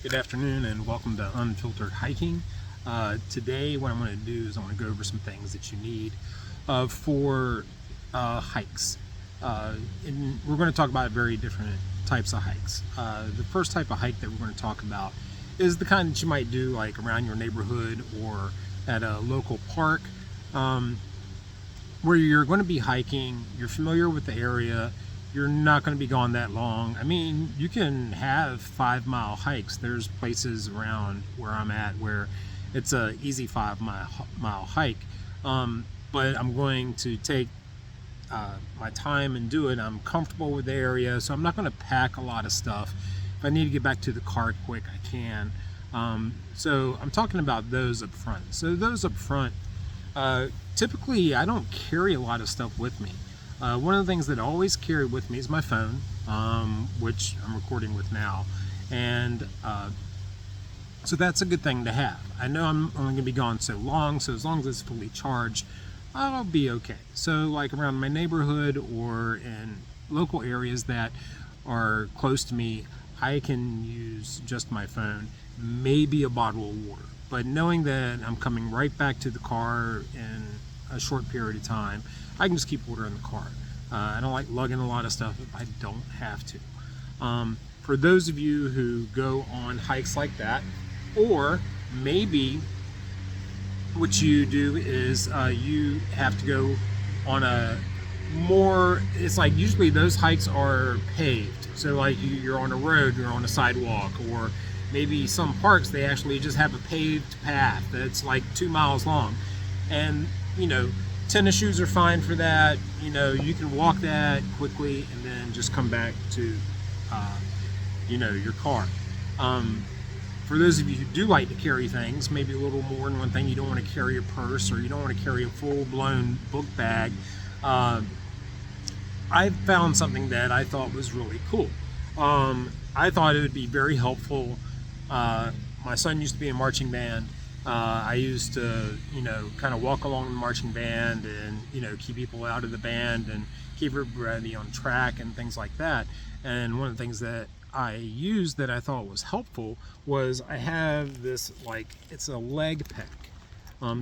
Good afternoon and welcome to Unfiltered Hiking. Today what I'm going to do is I'm going to go over some things that you need for hikes. And we're going to talk about very different types of hikes. The first type of hike that we're going to talk about is the kind that you might do like around your neighborhood or at a local park, where you're going to be hiking, you're familiar with the area, you're not going to be gone that long. I mean, you can have 5 mile hikes. There's places around where I'm at where it's a easy 5 mile hike. But I'm going to take my time and do it. I'm comfortable with the area, so I'm not going to pack a lot of stuff. If I need to get back to the car quick, I can. So I'm talking about those up front. So those up front, typically I don't carry a lot of stuff with me. One of the things that I always carry with me is my phone, which I'm recording with now, and so that's a good thing to have. I know I'm only going to be gone so long, so as long as it's fully charged, I'll be okay. So like around my neighborhood or in local areas that are close to me, I can use just my phone, maybe a bottle of water. But knowing that I'm coming right back to the car in a short period of time, I can just keep water in the car. I don't like lugging a lot of stuff if I don't have to. For those of you who go on hikes like that, or maybe what you do is you have to go on a more, it's like usually those hikes are paved. So like you're on a road, you're on a sidewalk, or maybe some parks they actually just have a paved path that's like 2 miles long. And tennis shoes are fine for that. You can walk that quickly and then just come back to your car. For those of you who do like to carry things, maybe a little more than one thing, you don't want to carry a purse or you don't want to carry a full-blown book bag, I found something that I thought was really cool. I thought it would be very helpful. My son used to be in marching band. I used to, kind of walk along the marching band and, keep people out of the band and keep everybody on track and things like that. And one of the things that I used that I thought was helpful was I have this, it's a leg pack.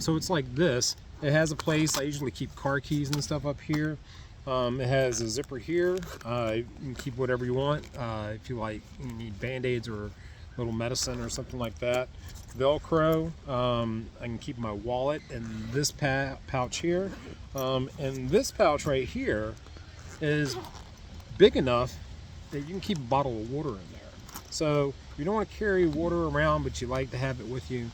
So it's like this. It has a place. I usually keep car keys and stuff up here. It has a zipper here. You can keep whatever you want. If you need Band-Aids or little medicine or something like that. Velcro. I can keep my wallet in this pouch here. And this pouch right here is big enough that you can keep a bottle of water in there. So if you don't want to carry water around, but you like to have it with you,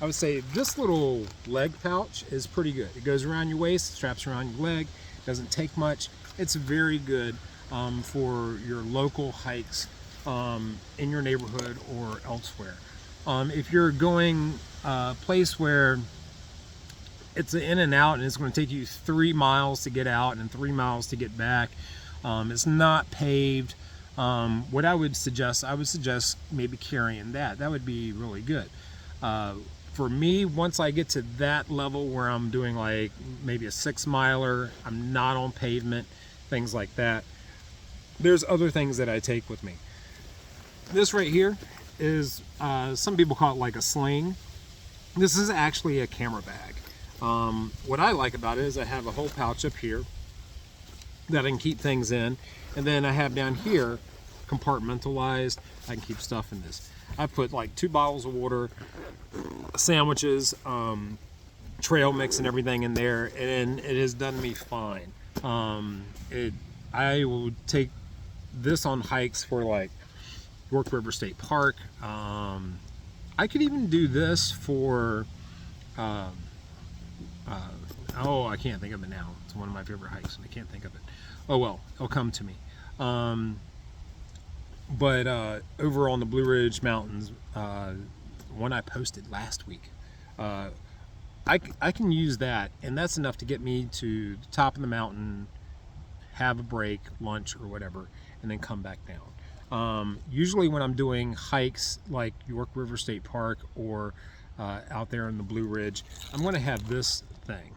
I would say this little leg pouch is pretty good. It goes around your waist, straps around your leg, doesn't take much. It's very good for your local hikes in your neighborhood or elsewhere. If you're going a place where it's an in and out and it's going to take you 3 miles to get out and 3 miles to get back, it's not paved, what I would suggest maybe carrying that. That would be really good. For me, once I get to that level where I'm doing like maybe a 6 miler, I'm not on pavement, things like that, there's other things that I take with me. This right here is, some people call it like a sling. This is actually a camera bag. What I like about it is I have a whole pouch up here that I can keep things in, and then I have down here compartmentalized. I can keep stuff in this. I put like 2 bottles of water, sandwiches, trail mix and everything in there, and it has done me fine. I will take this on hikes for like York River State Park. I could even do this for I can't think of it now. It's one of my favorite hikes and I can't think of it. Oh well, it'll come to me. But over on the Blue Ridge Mountains, one I posted last week, I can use that, and that's enough to get me to the top of the mountain, have a break, lunch or whatever, and then come back down. Usually when I'm doing hikes like York River State Park or out there in the Blue Ridge, I'm going to have this thing.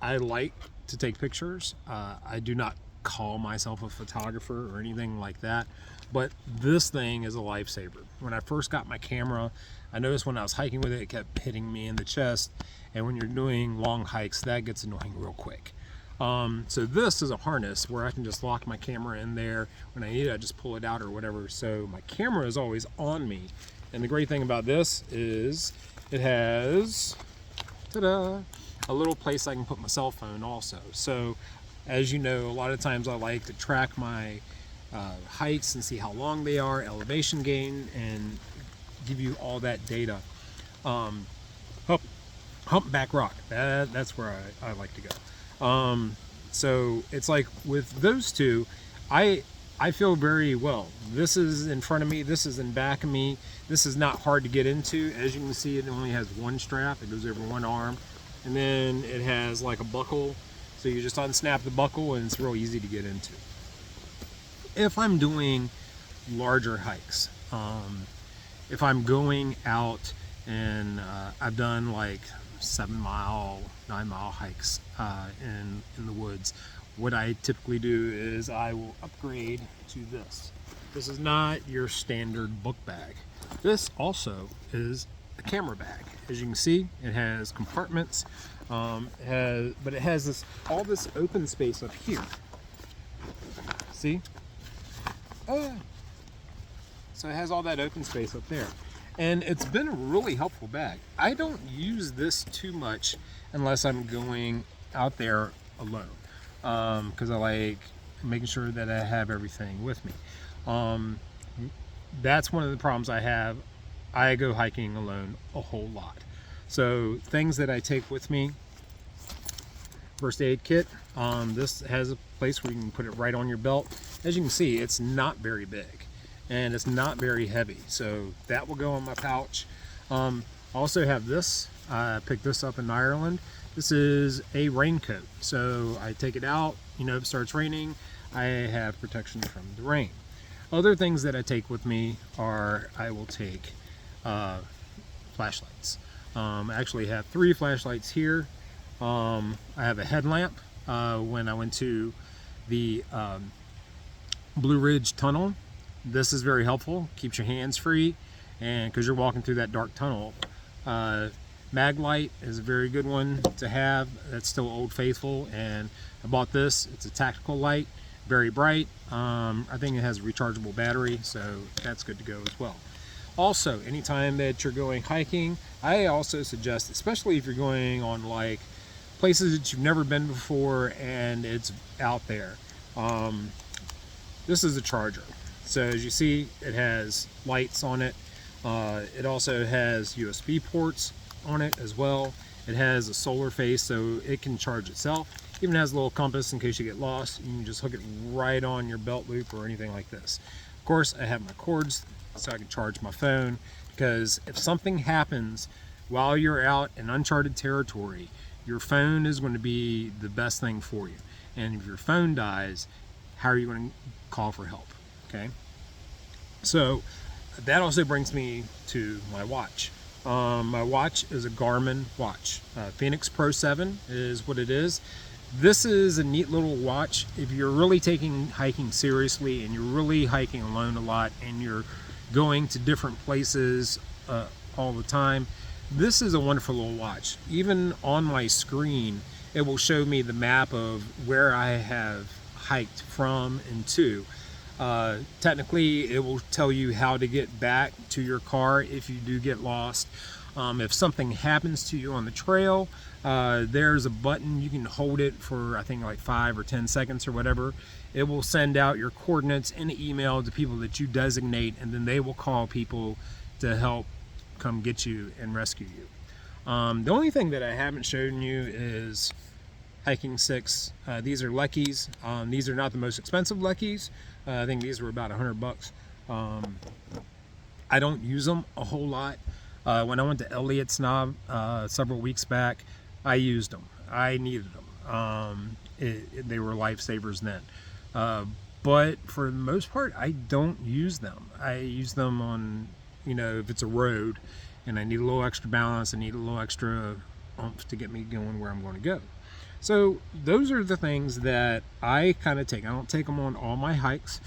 I like to take pictures. I do not call myself a photographer or anything like that. but this thing is a lifesaver. When I first got my camera, I noticed when I was hiking with it, it kept hitting me in the chest, and when you're doing long hikes, that gets annoying real quick. So this is a harness where I can just lock my camera in there. When I need it, I just pull it out or whatever. So my camera is always on me. And the great thing about this is it has, ta-da, a little place I can put my cell phone also. So as you know, a lot of times I like to track my hikes and see how long they are, elevation gain, and give you all that data. Humpback Rock, that's where I like to go. So it's like with those two, I feel very well. This is in front of me, this is in back of me. This is not hard to get into. As you can see, it only has one strap. It goes over one arm, and then it has like a buckle. So you just unsnap the buckle and it's real easy to get into. If I'm doing larger hikes, if I'm going out and I've done like 7-mile, 9-mile hikes in the woods, what I typically do is I will upgrade to this. This is not your standard book bag. This also is a camera bag. As you can see, it has compartments, but it has all this open space up here. See? So it has all that open space up there. And it's been a really helpful bag. I don't use this too much unless I'm going out there alone, because I like making sure that I have everything with me. That's one of the problems I have. I go hiking alone a whole lot. So things that I take with me: first aid kit. This has a place where you can put it right on your belt. As you can see, it's not very big and it's not very heavy, so that will go in my pouch. I also have this. I picked this up in Ireland. This is a raincoat, so I take it out, if it starts raining, I have protection from the rain. Other things that I take with me are, I will take flashlights. I actually have 3 flashlights here. I have a headlamp. When I went to the Blue Ridge Tunnel, this is very helpful, keeps your hands free, and because you're walking through that dark tunnel. Maglite is a very good one to have. That's still Old Faithful, and I bought this. It's a tactical light, very bright. I think it has a rechargeable battery, so that's good to go as well. Also, anytime that you're going hiking, I also suggest, especially if you're going on like places that you've never been before and it's out there, this is a charger. So as you see, it has lights on it. It also has USB ports on it as well. It has a solar face, so it can charge itself. Even has a little compass in case you get lost. You can just hook it right on your belt loop or anything like this. Of course, I have my cords so I can charge my phone, because if something happens while you're out in uncharted territory, your phone is going to be the best thing for you. And if your phone dies, how are you going to call for help? Okay. So that also brings me to my watch. My watch is a Garmin watch. Fenix Pro 7 is what it is. This is a neat little watch. If you're really taking hiking seriously and you're really hiking alone a lot and you're going to different places all the time, this is a wonderful little watch. Even on my screen, it will show me the map of where I have hiked from and to. Technically, it will tell you how to get back to your car if you do get lost. If something happens to you on the trail, there's a button. You can hold it for, I think, like 5 or 10 seconds or whatever. It will send out your coordinates in an email to people that you designate, and then they will call people to help come get you and rescue you. The only thing that I haven't shown you is hiking sticks. These are Leckies. These are not the most expensive Leckies. I think these were about $100. I don't use them a whole lot. When I went to Elliott's Knob several weeks back, I used them. I needed them. They were lifesavers then. But for the most part, I don't use them. I use them on, if it's a road and I need a little extra balance, I need a little extra oomph to get me going where I'm going to go. So those are the things that I kind of take. I don't take them on all my hikes.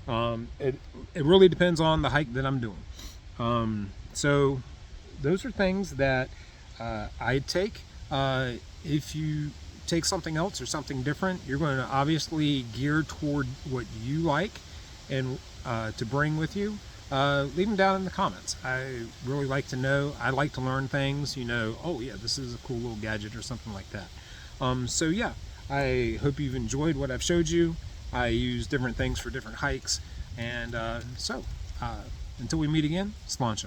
It really depends on the hike that I'm doing. So those are things that I'd take. If you take something else or something different, you're going to obviously gear toward what you like and to bring with you. Leave them down in the comments. I really like to know. I like to learn things. Oh yeah, this is a cool little gadget or something like that. So yeah, I hope you've enjoyed what I've showed you. I use different things for different hikes, and until we meet again, Sláinte.